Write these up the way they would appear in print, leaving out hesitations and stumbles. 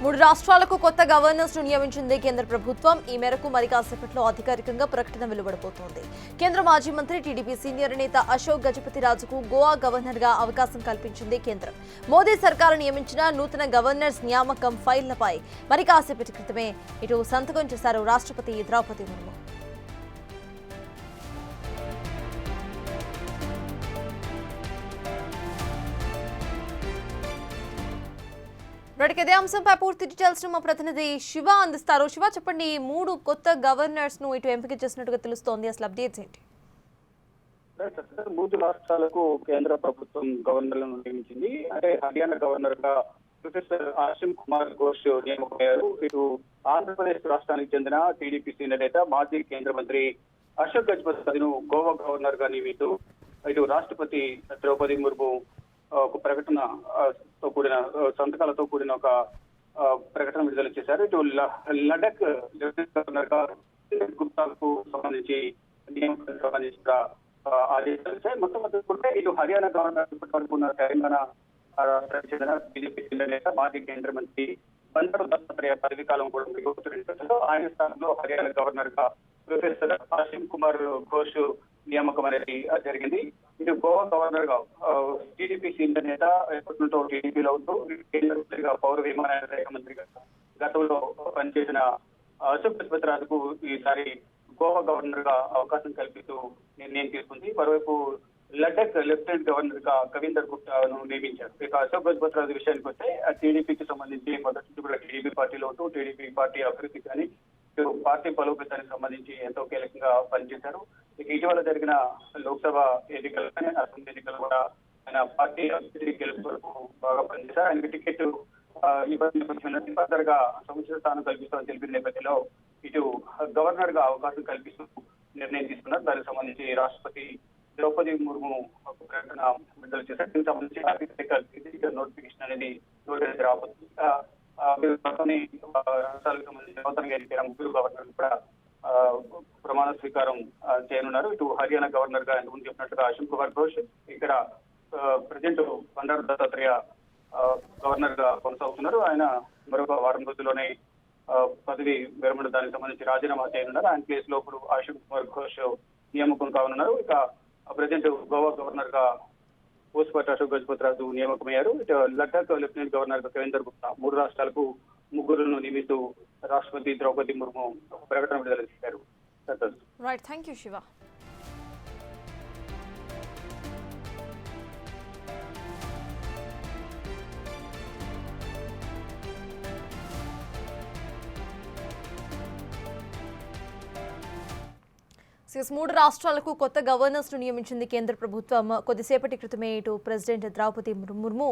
3 రాష్ట్రాలకు కొత్త గవర్నర్స్ ను నియమించింది కేంద్ర ప్రభుత్వం. ఈ మేరకు మరి కాసేపట్లో అధికారికంగా ప్రకటన వెలువడబోతోంది. కేంద్ర మాజీ మంత్రి టీడీపీ సీనియర్ నేత అశోక్ గజపతిరాజుకు గోవా గవర్నర్ గా అవకాశం కల్పించింది కేంద్రం. మోదీ సర్కారు నియమించిన నూతన గవర్నర్స్ నియామకం ఫైళ్లపై మరి కాసేపటి క్రితమే ఇటు సంతకం చేశారు రాష్ట్రపతి ద్రౌపది ముర్ము. ఇదే అంశంపై పూర్తి డీటెయిల్స్ మా ప్రతినిధి శివ అందిస్తారు. శివ, చెప్పండి, 3 కొత్త గవర్నర్స్ ను ఇటు ఎంపిక చేసినట్టుగా తెలుస్తోంది. అసలు అప్డేట్స్ ఏంటి? 3 రాష్ట్రాలకు కేంద్ర ప్రభుత్వం గవర్నర్లను నియమించింది. అంటే హర్యానా గవర్నర్ గా ప్రొఫెసర్ ఆసిమ్ కుమార్ ఘోష్ నియమకయ్యారు. ఇటు ఆంధ్రప్రదేశ్ రాష్ట్రానికి చెందిన టీడీపీ సీనియర్ నేత మాజీ కేంద్ర మంత్రి అశోక్ గజపతిరాజును గోవా గవర్నర్ గా నియమిస్తూ ఇటు రాష్ట్రపతి ద్రౌపది ముర్ము ఒక ప్రకటనతో కూడిన సంతకాలతో కూడిన ఒక ప్రకటన విడుదల చేశారు. ఇటు లడక్ లెఫ్టినెంట్ గవర్నర్ గా గుప్తాకు సంబంధించి నియామకానికి సంబంధించిన ఆదేశాలు ఇచ్చాయి. మొత్తం ఇటు హర్యానా గవర్నర్ ఇప్పటి వరకు ఉన్న తెలంగాణ రాష్ట్రానికి చెందిన బీజేపీ నేత మాజీ కేంద్ర మంత్రి బండారు దత్తాత్రేయ పదవీ కాలం కూడా ముగిపోతున్న ఆయన స్థానంలో హర్యానా గవర్నర్ గా ప్రొఫెసర్ ఆసిమ్ కుమార్ ఘోష్ నియామకం అనేది జరిగింది. ఇటు గోవా గవర్నర్ గా టీడీపీ సీనియర్ నేత ఎప్పటితో టీడీపీలో ఉంటూ కేంద్ర మంత్రిగా పౌర విమానయాన శాఖ మంత్రిగా గతంలో పనిచేసిన అశోక్ గజపతిరాజుకు ఈసారి గోవా గవర్నర్ గా అవకాశం కల్పిస్తూ నిర్ణయం తీసుకుంది. మరోవైపు లడక్ లెఫ్టినెంట్ గవర్నర్ గా కవీందర్ గుప్తాను నియమించారు. ఇక అశోక్ గజపతిరాజు విషయానికి వస్తే టీడీపీకి సంబంధించి మొదటి నుంచి కూడా టీడీపీ పార్టీలో ఉంటూ టీడీపీ పార్టీ అభివృద్ధి కానీ పార్టీ బలోపేతానికి సంబంధించి ఎంతో కీలకంగా పనిచేశారు. ఇక ఇటీవల జరిగిన లోక్సభ ఎన్నికలు కానీ అసెంబ్లీ ఎన్నికలు కూడా ఆయన పార్టీ అభివృద్ధి గెలుపు వరకు బాగా పనిచేశారు. ఆయనకి టికెట్ ఇబ్బంది ఫర్దర్ గా సముచిత స్థానం కల్పిస్తామని తెలిపిన నేపథ్యంలో ఇటు గవర్నర్ గా అవకాశం కల్పిస్తూ నిర్ణయం తీసుకున్నారు. దానికి సంబంధించి రాష్ట్రపతి ద్రౌపది ముర్ము ప్రకటన విడుదల చేశారు. దీనికి సంబంధించి అధికారిక నోటిఫికేషన్ అనేది రాబోతుంది. రాష్ట్రాలకు సంబంధించి నూతనంగా ఎన్నికైన 3 గవర్నర్లు కూడా ప్రమాణ స్వీకారం చేయనున్నారు. ఇటు హర్యానా గవర్నర్ గా ముందు చెప్పినట్టుగా ఆసిమ్ కుమార్ ఘోష్, ఇక్కడ ప్రెసిడెంట్ బండారు దత్తాత్రేయ గవర్నర్ గా కొనసాగుతున్నారు. ఆయన మరొక వారం రోజుల్లోనే పదవి విరమణ దానికి సంబంధించి రాజీనామా చేయనున్నారు. ఆయన ప్లేస్ లో ఇప్పుడు ఆసిమ్ కుమార్ ఘోష్ నియామకం కానున్నారు. ఇక ప్రెసిడెంట్ గోవా గవర్నర్ గా పోస్పాటి అశోక్ గజపతిరాజు నియామకమయ్యారు. ఇటు లడక్ లెఫ్టినెంట్ గవర్నర్ గా కవీందర్ గుప్తా 3 రాష్ట్రాలకు 3 నియమిస్తూ రాష్ట్రపతి ద్రౌపది ముర్ము ప్రకటన విడుదల చేశారు. Right, thank you Shiva. మూడు రాష్ట్రాలకు కొత్త గవర్నర్స్ ను నియమించింది కేంద్ర ప్రభుత్వం. కొద్దిసేపటి క్రితమే ఇటు ప్రెసిడెంట్ ద్రౌపది ముర్ము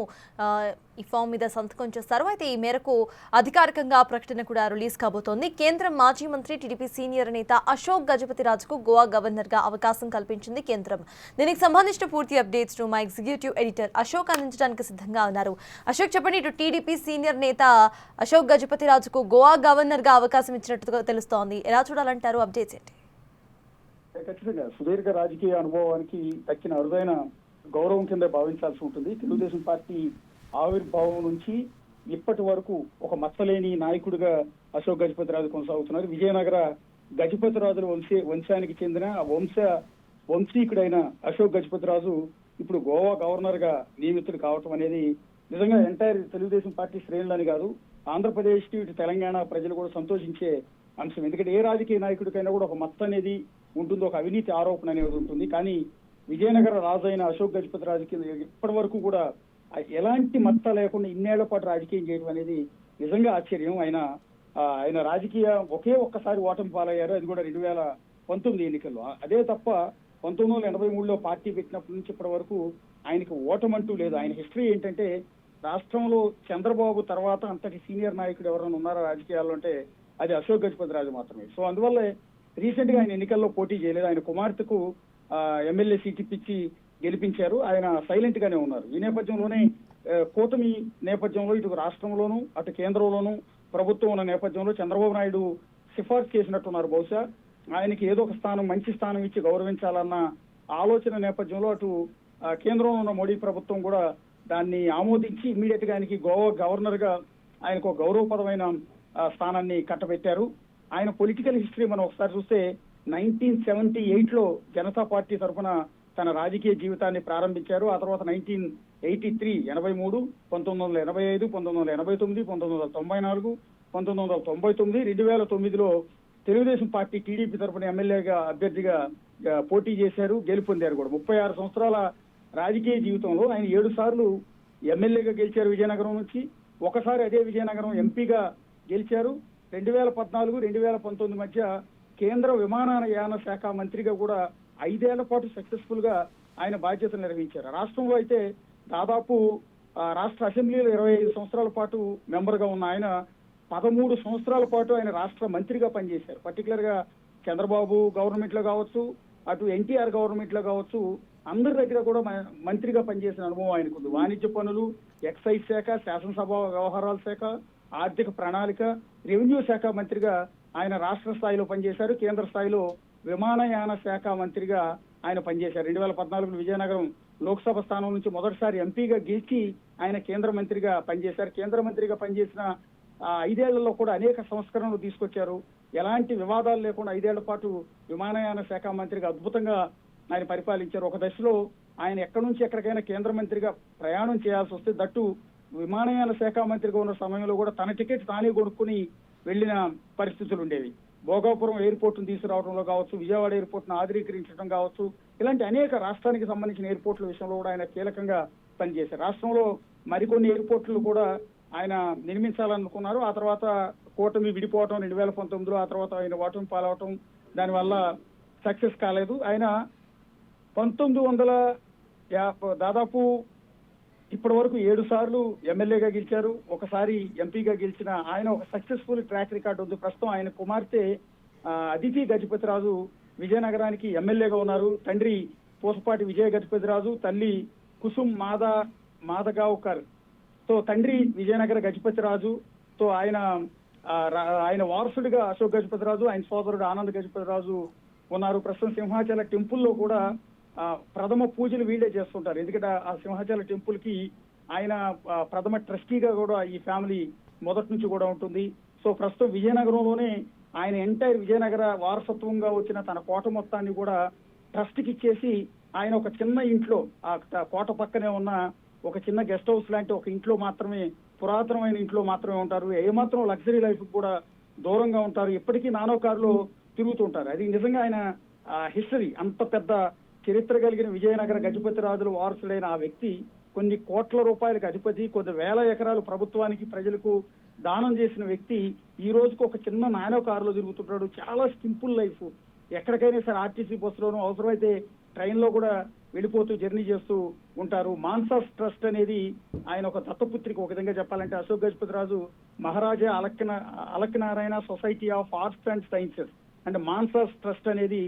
ఈ ఫామ్ మీద సంతకం చేస్తారు. అయితే ఈ మేరకు అధికారికంగా ప్రకటన కూడా రిలీజ్ కాబోతోంది. కేంద్ర మాజీ మంత్రి టీడీపీ సీనియర్ నేత అశోక్ గజపతిరాజుకు గోవా గవర్నర్ గా అవకాశం కల్పించింది కేంద్రం. దీనికి సంబంధించిన పూర్తి అప్డేట్స్ ను మా ఎగ్జిక్యూటివ్ ఎడిటర్ అశోక్ అందించడానికి సిద్ధంగా ఉన్నారు. అశోక్, చెప్పండి, ఇటు టీడీపీ సీనియర్ నేత అశోక్ గజపతిరాజుకు గోవా గవర్నర్ గా అవకాశం ఇచ్చినట్టుగా తెలుస్తోంది. ఎలా చూడాలంటారు? అప్డేట్స్ ఏంటి? ఖచ్చితంగా సుదీర్ఘ రాజకీయ అనుభవానికి దక్కిన అరుదైన గౌరవం కింద భావించాల్సి ఉంటుంది. తెలుగుదేశం పార్టీ ఆవిర్భావం నుంచి ఇప్పటి వరకు ఒక మచ్చలేని నాయకుడిగా అశోక్ గజపతిరాజు కొనసాగుతున్నారు. విజయనగర గజపతిరాజుల వంశానికి చెందిన వంశీకుడైన అశోక్ గజపతిరాజు ఇప్పుడు గోవా గవర్నర్ గా నియమితుడు కావటం అనేది నిజంగా ఎంటైర్ తెలుగుదేశం పార్టీ శ్రేణులని కాదు, ఆంధ్రప్రదేశ్ కి ఇటు తెలంగాణ ప్రజలు కూడా సంతోషించే అంశం. ఎందుకంటే ఏ రాజకీయ నాయకుడికైనా కూడా ఒక మచ్చ అనేది ఉంటుంది, ఒక అవినీతి ఆరోపణ అనేది ఉంటుంది. కానీ విజయనగర రాజు అయిన అశోక్ గజపతిరాజుకి ఇప్పటి వరకు కూడా ఎలాంటి మచ్చ లేకుండా ఇన్నేళ్ల పాటు రాజకీయం చేయడం అనేది నిజంగా ఆశ్చర్యం. ఆయన రాజకీయ ఒక్కసారి ఓటమి పాలయ్యారు, అది కూడా 2019 ఎన్నికల్లో. అదే తప్ప 1983లో పార్టీ పెట్టినప్పటి నుంచి ఇప్పటి వరకు ఆయనకి ఓటమంటూ లేదు. ఆయన హిస్టరీ ఏంటంటే రాష్ట్రంలో చంద్రబాబు తర్వాత అంతటి సీనియర్ నాయకుడు ఎవరైనా ఉన్నారా రాజకీయాల్లో అంటే అది అశోక్ గజపతిరాజు మాత్రమే. సో అందువల్ల రీసెంట్ గా ఆయన ఎన్నికల్లో పోటీ చేయలేదు. ఆయన కుమార్తెకు ఎమ్మెల్యే సీట్ ఇప్పించి గెలిపించారు. ఆయన సైలెంట్ గానే ఉన్నారు. ఈ నేపథ్యంలోనే కూటమి నేపథ్యంలో ఇటు రాష్ట్రంలోనూ అటు కేంద్రంలోనూ ప్రభుత్వం ఉన్న నేపథ్యంలో చంద్రబాబు నాయుడు సిఫార్సు చేసినట్టున్నారు. బహుశా ఆయనకి ఏదో ఒక స్థానం, మంచి స్థానం ఇచ్చి గౌరవించాలన్న ఆలోచన నేపథ్యంలో అటు కేంద్రంలో ఉన్న మోడీ ప్రభుత్వం కూడా దాన్ని ఆమోదించి ఇమ్మీడియట్ గా ఆయనకి గోవా గవర్నర్ గా ఆయనకు ఒక గౌరవప్రదమైన స్థానాన్ని కట్టబెట్టారు. ఆయన పొలిటికల్ హిస్టరీ మనం ఒకసారి చూస్తే 1978లో జనతా పార్టీ తరఫున తన రాజకీయ జీవితాన్ని ప్రారంభించారు. ఆ తర్వాత 1983 83, 1985, 1989, 1994, 1999, 2009లో తెలుగుదేశం పార్టీ టీడీపీ తరఫున ఎమ్మెల్యేగా అభ్యర్థిగా పోటీ చేశారు, గెలుపొందారు కూడా. 36 సంవత్సరాల రాజకీయ జీవితంలో ఆయన 7 సార్లు ఎమ్మెల్యేగా గెలిచారు విజయనగరం నుంచి. ఒకసారి అదే విజయనగరం ఎంపీగా గెలిచారు. 2014, 2019 మధ్య కేంద్ర విమానయాన శాఖ మంత్రిగా కూడా 5 ఏళ్ల పాటు సక్సెస్ఫుల్ గా ఆయన బాధ్యతలు నిర్వహించారు. రాష్ట్రంలో అయితే దాదాపు రాష్ట్ర అసెంబ్లీలో 25 సంవత్సరాల పాటు మెంబర్ గా ఉన్న ఆయన 13 సంవత్సరాల పాటు ఆయన రాష్ట్ర మంత్రిగా పనిచేశారు. పర్టికులర్ గా చంద్రబాబు గవర్నమెంట్ లో కావచ్చు, అటు ఎన్టీఆర్ గవర్నమెంట్ లో కావచ్చు, అందరి దగ్గర కూడా మంత్రిగా పనిచేసిన అనుభవం ఆయనకు ఉంది. వాణిజ్య పనులు, ఎక్సైజ్ శాఖ, శాసనసభ వ్యవహారాల శాఖ, ఆర్థిక ప్రణాళిక, రెవెన్యూ శాఖ మంత్రిగా ఆయన రాష్ట్ర స్థాయిలో పనిచేశారు. కేంద్ర స్థాయిలో విమానయాన శాఖ మంత్రిగా ఆయన పనిచేశారు. 2014 విజయనగరం లోక్సభ స్థానం నుంచి మొదటిసారి ఎంపీగా గెలిచి ఆయన కేంద్ర మంత్రిగా పనిచేశారు. కేంద్ర మంత్రిగా పనిచేసిన 5 ఏళ్లలో కూడా అనేక సంస్కరణలు తీసుకొచ్చారు. ఎలాంటి వివాదాలు లేకుండా 5 ఏళ్ల పాటు విమానయాన శాఖ మంత్రిగా అద్భుతంగా ఆయన పరిపాలించారు. ఒక దశలో ఆయన ఎక్కడి నుంచి ఎక్కడికైనా కేంద్ర మంత్రిగా ప్రయాణం చేయాల్సి వస్తే దట్టు విమానయాన శాఖ మంత్రిగా ఉన్న సమయంలో కూడా తన టికెట్ తానే కొనుక్కుని వెళ్లిన పరిస్థితులు ఉండేవి. భోగాపురం ఎయిర్పోర్ట్ను తీసుకురావడంలో కావచ్చు, విజయవాడ ఎయిర్పోర్ట్ను ఆధునీకరించడం కావచ్చు, ఇలాంటి అనేక రాష్ట్రానికి సంబంధించిన ఎయిర్పోర్ట్ల విషయంలో కూడా ఆయన కీలకంగా పనిచేశారు. రాష్ట్రంలో మరికొన్ని ఎయిర్పోర్ట్లు కూడా ఆయన నిర్మించాలనుకున్నారు. ఆ తర్వాత కూటమి విడిపోవటం 2019లో, ఆ తర్వాత ఆయన ఓటమి పాలవటం, దానివల్ల సక్సెస్ కాలేదు. ఆయన 1950 దాదాపు ఇప్పటి వరకు 7 సార్లు ఎమ్మెల్యేగా గెలిచారు. ఒకసారి ఎంపీగా గెలిచిన ఆయన ఒక సక్సెస్ఫుల్ ట్రాక్ రికార్డు ఉంది. ప్రస్తుతం ఆయన కుమార్తె అదితి గజపతిరాజు విజయనగరానికి ఎమ్మెల్యేగా ఉన్నారు. తండ్రి పూసపాటి విజయ గజపతిరాజు, తల్లి కుసుమ్ మాదగావ్కర్ తో తండ్రి విజయనగర గజపతిరాజు తో ఆయన వారసుడిగా అశోక్ గజపతిరాజు, ఆయన సోదరుడు ఆనంద్ గజపతిరాజు ఉన్నారు. ప్రస్తుతం సింహాచల టెంపుల్లో కూడా ప్రథమ పూజలు వీళ్ళే చేస్తుంటారు. ఎందుకంటే ఆ సింహాచల టెంపుల్ కి ఆయన ప్రథమ ట్రస్టీగా కూడా ఈ ఫ్యామిలీ మొదటి నుంచి కూడా ఉంటుంది. సో ప్రస్తుతం విజయనగరంలోనే ఆయన ఎంటైర్ విజయనగర వారసత్వంగా వచ్చిన తన కోట మొత్తాన్ని కూడా ట్రస్ట్ కి ఇచ్చేసి ఆయన ఒక చిన్న ఇంట్లో, ఆ కోట పక్కనే ఉన్న ఒక చిన్న గెస్ట్ హౌస్ లాంటి ఒక ఇంట్లో మాత్రమే, పురాతనమైన ఇంట్లో మాత్రమే ఉంటారు. ఏమాత్రం లగ్జరీ లైఫ్ కూడా దూరంగా ఉంటారు. ఎప్పటికీ నానో కారులో తిరుగుతుంటారు. అది నిజంగా ఆయన హిస్టరీ. అంత పెద్ద చరిత్ర కలిగిన విజయనగర గజపతిరాజుల వారసుడైన ఆ వ్యక్తి కొన్ని కోట్ల రూపాయలకు అధిపతి, కొన్ని వేల ఎకరాలు ప్రభుత్వానికి ప్రజలకు దానం చేసిన వ్యక్తి ఈ రోజుకు ఒక చిన్న నానో కారులో తిరుగుతుంటాడు. చాలా సింపుల్ లైఫ్. ఎక్కడికైనా సరే ఆర్టీసీ బస్సులోనూ, అవసరమైతే ట్రైన్ లో కూడా వెళ్ళిపోతూ జర్నీ చేస్తూ ఉంటారు. మాన్సాస్ ట్రస్ట్ అనేది ఆయన ఒక దత్తపుత్రిక. ఒక విధంగా చెప్పాలంటే Ashok Gajapathiraju Maharaja Alaknarayan society of arts and sciences అంటే మాన్సాస్ ట్రస్ట్ అనేది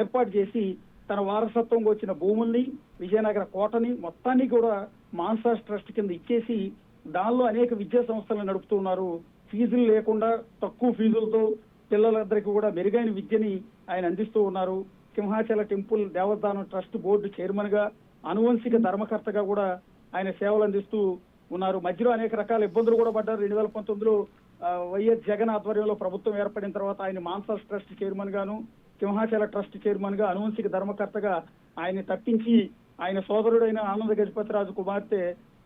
ఏర్పాటు చేసి తన వారసత్వంగా వచ్చిన భూముల్ని, విజయనగర కోటని మొత్తాన్ని కూడా మాన్సాస్ ట్రస్ట్ కింద ఇచ్చేసి దానిలో అనేక విద్యా సంస్థలను నడుపుతూ ఉన్నారు. ఫీజులు లేకుండా తక్కువ ఫీజులతో పిల్లలందరికీ కూడా మెరుగైన విద్యని ఆయన అందిస్తూ ఉన్నారు. సింహాచల టెంపుల్ దేవస్థానం ట్రస్ట్ బోర్డు చైర్మన్ గా, అనువంశిక ధర్మకర్తగా కూడా ఆయన సేవలు అందిస్తూ ఉన్నారు. మధ్యలో అనేక రకాల ఇబ్బందులు కూడా పడ్డారు. 2019లో వైఎస్ జగన్ ఆధ్వర్యంలో ప్రభుత్వం ఏర్పడిన తర్వాత ఆయన మాన్సాస్ ట్రస్ట్ చైర్మన్ గాను, సింహాచల ట్రస్ట్ చైర్మన్ గా, అనువంశిక ధర్మకర్తగా ఆయన్ని తప్పించి ఆయన సోదరుడైన ఆనంద గజపతిరాజు కుమార్తె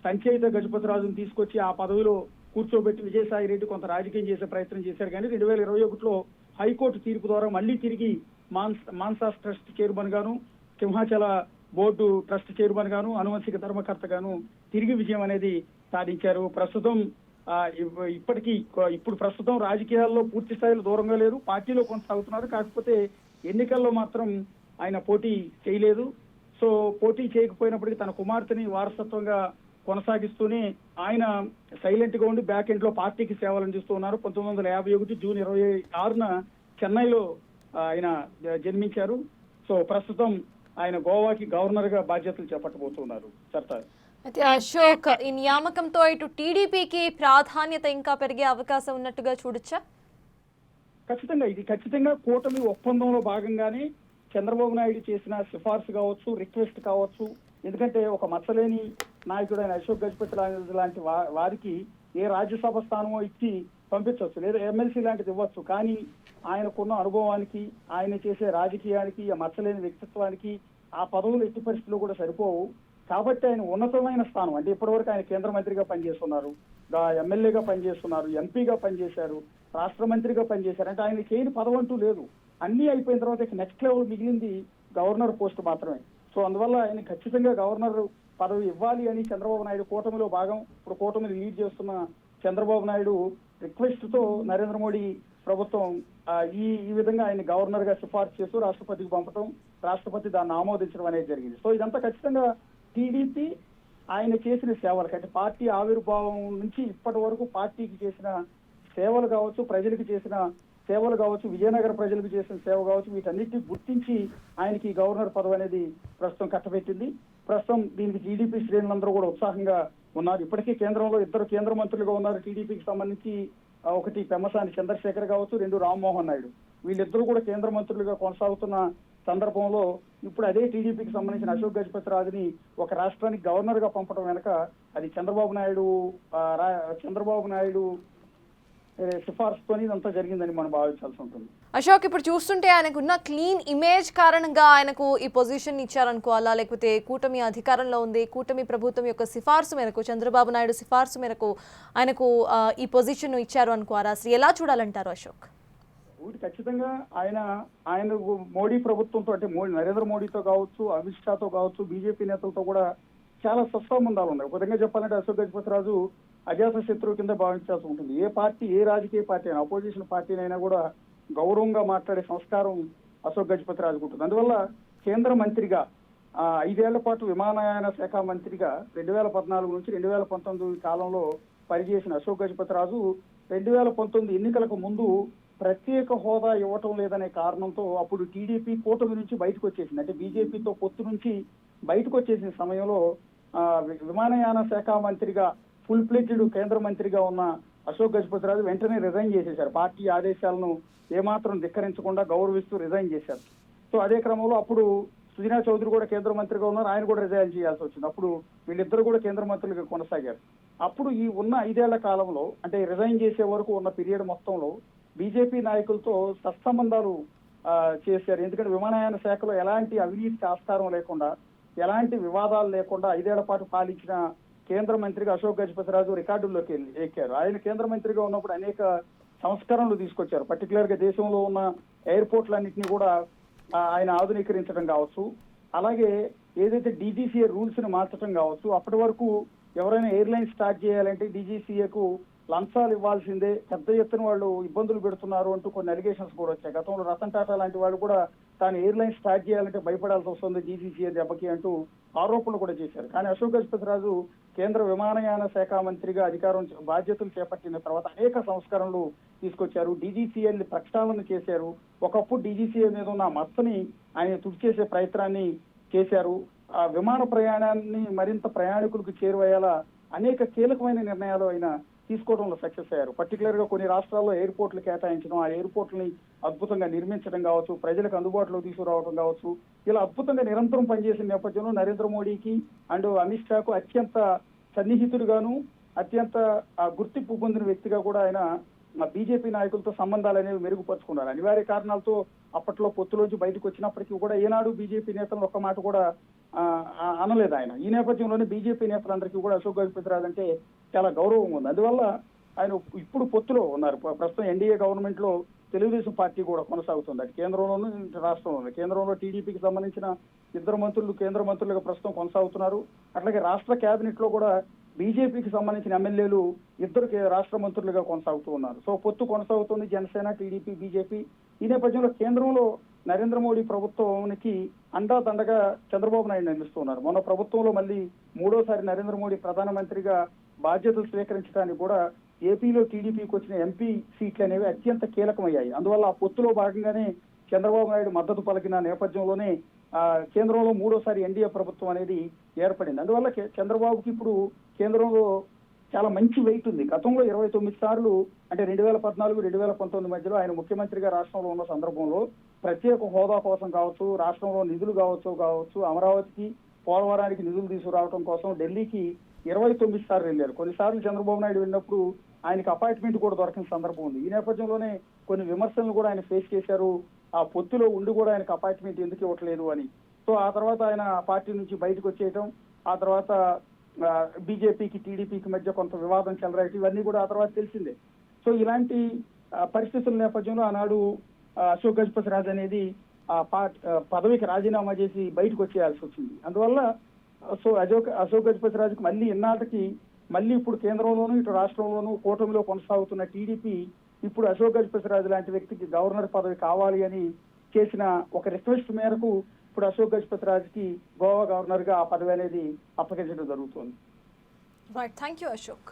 సంచయిత గజపతిరాజును తీసుకొచ్చి ఆ పదవిలో కూర్చోబెట్టి విజయసాయి రెడ్డి కొంత రాజకీయం చేసే ప్రయత్నం చేశారు. కానీ 2021లో హైకోర్టు తీర్పు ద్వారా మళ్లీ తిరిగి మాన్సాస్ ట్రస్ట్ చైర్మన్ గాను, సింహాచల బోర్డు ట్రస్ట్ చైర్మన్ గాను, అనువంశిక ధర్మకర్త గాను తిరిగి విజయం అనేది సాధించారు. ప్రస్తుతం ఇప్పుడు ప్రస్తుతం రాజకీయాల్లో పూర్తి స్థాయిలో దూరంగా లేరు. పార్టీలో కొనసాగుతున్నారు. కాకపోతే ఎన్నికల్లో మాత్రం ఆయన పోటీ చేయలేదు. సో పోటీ చేయకపోయినప్పటికీ తన కుమార్తెని వారసత్వంగా కొనసాగిస్తూనే ఆయన సైలెంట్ గా ఉండి బ్యాక్ ఎండ్ లో పార్టీకి సేవలు అందిస్తూ ఉన్నారు. 1951 జూన్ 26న చెన్నైలో ఆయన జన్మించారు. సో ప్రస్తుతం ఆయన గోవాకి గవర్నర్ గా బాధ్యతలు చేపట్టబోతున్నారు. సర్తార్ అయితే అశోక్, ఈ నియామకంతో ఇటు టీడీపీకి ప్రాధాన్యత ఇంకా పెరిగే అవకాశం ఉన్నట్టుగా చూడొచ్చా? ఖచ్చితంగా కూటమి ఒప్పందంలో భాగంగానే చంద్రబాబు నాయుడు చేసిన సిఫార్సు కావచ్చు, రిక్వెస్ట్ కావచ్చు. ఎందుకంటే ఒక మచ్చలేని నాయకుడైన అశోక్ గజపతి లాంటి వారికి ఏ రాజ్యసభ స్థానమో ఇచ్చి పంపించవచ్చు, లేదా ఎమ్మెల్సీ లాంటిది ఇవ్వచ్చు. కానీ ఆయనకున్న అనుభవానికి, ఆయన చేసే రాజకీయానికి, ఆ మచ్చలేని వ్యక్తిత్వానికి ఆ పదవులు ఎట్టి పరిస్థితుల్లో కూడా సరిపోవు. కాబట్టి ఆయన ఉన్నతమైన స్థానం, అంటే ఇప్పటివరకు ఆయన కేంద్ర మంత్రిగా పనిచేస్తున్నారు, ఎమ్మెల్యేగా పనిచేస్తున్నారు, ఎంపీగా పనిచేశారు, రాష్ట్ర మంత్రిగా పనిచేశారు. అంటే ఆయన చేయని పదవి అంటూ లేదు. అన్నీ అయిపోయిన తర్వాత నెక్స్ట్ లెవెల్ మిగిలింది గవర్నర్ పోస్ట్ మాత్రమే. సో అందువల్ల ఆయన ఖచ్చితంగా గవర్నర్ పదవి ఇవ్వాలి అని చంద్రబాబు నాయుడు కూటమిలో భాగం, ఇప్పుడు కూటమిని లీడ్ చేస్తున్న చంద్రబాబు నాయుడు రిక్వెస్ట్ తో నరేంద్ర మోడీ ప్రభుత్వం ఈ విధంగా ఆయన గవర్నర్ గా సిఫార్సు చేస్తూ రాష్ట్రపతికి పంపడం, రాష్ట్రపతి దాన్ని ఆమోదించడం అనేది జరిగింది. సో ఇదంతా ఖచ్చితంగా టీడీపీ ఆయన చేసిన సేవలకు, అంటే పార్టీ ఆవిర్భావం నుంచి ఇప్పటి వరకు పార్టీకి చేసిన సేవలు కావచ్చు, ప్రజలకు చేసిన సేవలు కావచ్చు, విజయనగర ప్రజలకు చేసిన సేవ కావచ్చు, వీటన్నిటిని గుర్తించి ఆయనకి గవర్నర్ పదవి అనేది ప్రస్తుతం కట్టబెట్టింది. ప్రస్తుతం దీనికి టీడీపీ శ్రేణులందరూ కూడా ఉత్సాహంగా ఉన్నారు. ఇప్పటికీ కేంద్రంలో 2 కేంద్ర మంత్రులుగా ఉన్నారు టీడీపీకి సంబంధించి. ఒకటి పెమ్మసాని చంద్రశేఖర్ కావచ్చు, 2 రామ్మోహన్ నాయుడు. వీళ్ళిద్దరూ కూడా కేంద్ర మంత్రులుగా కొనసాగుతున్న సందర్భంలో ఇప్పుడు అదే టీడీపీకి సంబంధించిన అశోక్ గజపతి రాజుని ఒక రాష్ట్రానికి గవర్నర్ గా పంపడం వెనక అది చంద్రబాబు నాయుడు సిఫార్సుతో ఇదంతా జరిగిందని మనం భావించాల్సి ఉంటుంది. అశోక్, ఇప్పుడు చూస్తుంటే ఆయనకున్న క్లీన్ ఇమేజ్ కారణంగా ఆయనకు ఈ పొజిషన్ ఇచ్చారనుకోవాలా, లేకపోతే కూటమి అధికారంలో ఉంది, కూటమి ప్రభుత్వం యొక్క సిఫార్సు మేరకు, చంద్రబాబు నాయుడు సిఫార్సు మేరకు ఆయనకు ఈ పొజిషన్ ఇచ్చారు అనుకోవాలా? అసలు ఎలా చూడాలంటారు అశోక్? ఖచ్చితంగా ఆయన మోడీ ప్రభుత్వంతో, అంటే నరేంద్ర మోడీతో కావచ్చు, అమిత్ షాతో కావచ్చు, బీజేపీ నేతలతో కూడా చాలా సత్సంబంధాలు ఉన్నాయి. ఒక విధంగా చెప్పాలంటే అశోక్ గజపతి రాజు అజాత శత్రువు కింద భావించాల్సి ఉంటుంది. ఏ పార్టీ, ఏ రాజకీయ పార్టీ అయినా, అపోజిషన్ పార్టీనైనా కూడా గౌరవంగా మాట్లాడే సంస్కారం అశోక్ గజపతి రాజుకు ఉంటుంది. అందువల్ల కేంద్ర మంత్రిగా 5 ఏళ్ల పాటు విమానయాన శాఖ మంత్రిగా 2014 నుంచి 2019 కాలంలో పనిచేసిన అశోక్ గజపతి రాజు 2019 ఎన్నికలకు ముందు ప్రత్యేక హోదా ఇవ్వటం లేదనే కారణంతో అప్పుడు టీడీపీ కూటమి నుంచి బయటకు వచ్చేసింది. అంటే బీజేపీతో పొత్తు నుంచి బయటకు వచ్చేసిన సమయంలో విమానయాన శాఖ మంత్రిగా ఫుల్ ప్లేటెడ్ కేంద్ర మంత్రిగా ఉన్న అశోక్ గజపతి రాజు వెంటనే రిజైన్ చేసేశారు. పార్టీ ఆదేశాలను ఏమాత్రం ధిక్కరించకుండా గౌరవిస్తూ రిజైన్ చేశారు. సో అదే క్రమంలో అప్పుడు సుజనా చౌదరి కూడా కేంద్ర మంత్రిగా ఉన్నారు, ఆయన కూడా రిజైన్ చేయాల్సి వచ్చింది. అప్పుడు వీళ్ళిద్దరు కూడా కేంద్ర మంత్రులుగా కొనసాగారు. అప్పుడు ఈ ఉన్న 5 ఏళ్ల కాలంలో, అంటే రిజైన్ చేసే వరకు ఉన్న పీరియడ్ మొత్తంలో బీజేపీ నాయకులతో సత్సంబంధాలు చేశారు. ఎందుకంటే విమానయాన శాఖలో ఎలాంటి అవినీతికి ఆస్కారం లేకుండా, ఎలాంటి వివాదాలు లేకుండా 5 ఏళ్ల పాటు పాలించిన కేంద్ర మంత్రిగా అశోక్ గజపతి రాజు రికార్డుల్లోకి ఎక్కారు. ఆయన కేంద్ర మంత్రిగా ఉన్నప్పుడు అనేక సంస్కరణలు తీసుకొచ్చారు. పర్టికులర్ గా దేశంలో ఉన్న ఎయిర్పోర్ట్లన్నింటినీ కూడా ఆయన ఆధునీకరించడం కావచ్చు, అలాగే ఏదైతే డీజీసీఏ రూల్స్ ని మార్చడం కావచ్చు. అప్పటి వరకు ఎవరైనా ఎయిర్లైన్ స్టార్ట్ చేయాలంటే డీజీసీఏకు లంచాలు ఇవ్వాల్సిందే, పెద్ద ఎత్తున వాళ్ళు ఇబ్బందులు పెడుతున్నారు అంటూ కొన్ని అలిగేషన్స్ కూడా వచ్చాయి. గతంలో రతన్ టాటా లాంటి వాళ్ళు కూడా తాను ఎయిర్లైన్ స్టార్ట్ చేయాలంటే భయపడాల్సి వస్తుంది డీజీసీఏ దెబ్బకి అంటూ ఆరోపణలు కూడా చేశారు. కానీ అశోక్ గజపతి రాజు కేంద్ర విమానయాన శాఖ మంత్రిగా బాధ్యతలు చేపట్టిన తర్వాత అనేక సంస్కరణలు తీసుకొచ్చారు. డీజీసీఏని ప్రక్షాళన చేశారు. ఒకప్పుడు డీజీసీఏ మీద ఉన్న మచ్చని ఆయన తుడిచేసే ప్రయత్నాన్ని చేశారు. ఆ విమాన ప్రయాణాన్ని మరింత ప్రయాణికులకు చేరువయ్యేలా అనేక కీలకమైన నిర్ణయాలు ఆయన తీసుకోవడంలో సక్సెస్ అయ్యారు. పర్టికులర్ గా కొన్ని రాష్ట్రాల్లో ఎయిర్పోర్ట్లు కేటాయించడం, ఆ ఎయిర్పోర్ట్లని అద్భుతంగా నిర్మించడం కావచ్చు, ప్రజలకు అందుబాటులో తీసుకురావడం కావచ్చు, ఇలా అద్భుతంగా నిరంతరం పనిచేసిన నేపథ్యంలో నరేంద్ర మోడీకి అండ్ అమిత్ షాకు అత్యంత సన్నిహితుడుగాను, అత్యంత గుర్తింపు పొందిన వ్యక్తిగా కూడా ఆయన బీజేపీ నాయకులతో సంబంధాలు అనేవి మెరుగుపరుచుకున్నారు. అనివార్య కారణాలతో అప్పట్లో పొత్తులోంచి బయటకు వచ్చినప్పటికీ కూడా ఏనాడు బీజేపీ నేతలు ఒక్క మాట కూడా అనలేదు ఆయన. ఈ నేపథ్యంలోనే బీజేపీ నేతలందరికీ కూడా అశోక్ గజపతి రాజు అంటే చాలా గౌరవం ఉంది. అందువల్ల ఆయన ఇప్పుడు పొత్తులో ఉన్నారు. ప్రస్తుతం ఎన్డీఏ గవర్నమెంట్ లో తెలుగుదేశం పార్టీ కూడా కొనసాగుతుంది. అది కేంద్రంలోనూ రాష్ట్రంలోనూ. కేంద్రంలో టీడీపీకి సంబంధించిన 2 మంత్రులు కేంద్ర మంత్రులుగా ప్రస్తుతం కొనసాగుతున్నారు. అట్లాగే రాష్ట్ర కేబినెట్ లో కూడా బీజేపీకి సంబంధించిన ఎమ్మెల్యేలు 2 రాష్ట్ర మంత్రులుగా కొనసాగుతూ ఉన్నారు. సో పొత్తు కొనసాగుతుంది జనసేన, టీడీపీ, బీజేపీ. ఈ నేపథ్యంలో కేంద్రంలో నరేంద్ర మోడీ ప్రభుత్వానికి అండాదండగా చంద్రబాబు నాయుడు నిలుస్తున్నారు. మొన్న ప్రభుత్వంలో మళ్ళీ 3వ నరేంద్ర మోడీ ప్రధానమంత్రిగా బాధ్యతలు స్వీకరించడానికి కూడా ఏపీలో టీడీపీకి వచ్చిన ఎంపీ సీట్లు అనేవి అత్యంత కీలకమయ్యాయి. అందువల్ల ఆ పొత్తులో భాగంగానే చంద్రబాబు నాయుడు మద్దతు పలికిన నేపథ్యంలోనే కేంద్రంలో 3వ ఎన్డీఏ ప్రభుత్వం అనేది ఏర్పడింది. అందువల్ల చంద్రబాబుకి ఇప్పుడు కేంద్రంలో చాలా మంచి వెయిట్ ఉంది. గతంలో 29 సార్లు, అంటే 2014, 2019 మధ్యలో ఆయన ముఖ్యమంత్రిగా రాష్ట్రంలో ఉన్న సందర్భంలో ప్రత్యేక హోదా కోసం కావచ్చు, రాష్ట్రంలో నిధులు కావచ్చు, అమరావతికి, పోలవరానికి నిధులు తీసుకురావడం కోసం ఢిల్లీకి 29 సార్లు వెళ్ళారు. కొన్నిసార్లు చంద్రబాబు నాయుడు వెళ్ళినప్పుడు ఆయనకి అపాయింట్మెంట్ కూడా దొరకని సందర్భం ఉంది. ఈ నేపథ్యంలోనే కొన్ని విమర్శలను కూడా ఆయన ఫేస్ చేశారు. ఆ పొత్తులో ఉండి కూడా ఆయనకు అపాయింట్మెంట్ ఎందుకు ఇవ్వట్లేదు అని. సో ఆ తర్వాత ఆయన పార్టీ నుంచి బయటకు వచ్చేయటం, ఆ తర్వాత బీజేపీకి టీడీపీకి మధ్య కొంత వివాదం చెలరేయటం, ఇవన్నీ కూడా ఆ తర్వాత తెలిసిందే. సో ఇలాంటి పరిస్థితుల నేపథ్యంలో ఆనాడు అశోక్ గజపతి రాజు అనేది పదవికి రాజీనామా చేసి బయటకు వచ్చేయాల్సి వచ్చింది. అందువల్ల సో అశోక్ గజపతి రాజుకి మళ్ళీ ఇన్నాళ్ళకి మళ్ళీ ఇప్పుడు కేంద్రంలోనూ ఇటు రాష్ట్రంలోనూ కూటమిలో కొనసాగుతున్న టీడీపీ ఇప్పుడు అశోక్ గజపతి రాజు లాంటి వ్యక్తికి గవర్నర్ పదవి కావాలి అని చేసిన ఒక రిక్వెస్ట్ మేరకు ఇప్పుడు అశోక్ గజపతి రాజుకి గోవా గవర్నర్ గా ఆ పదవి అనేది అప్పగించడం జరుగుతోంది. Right, thank you Ashok.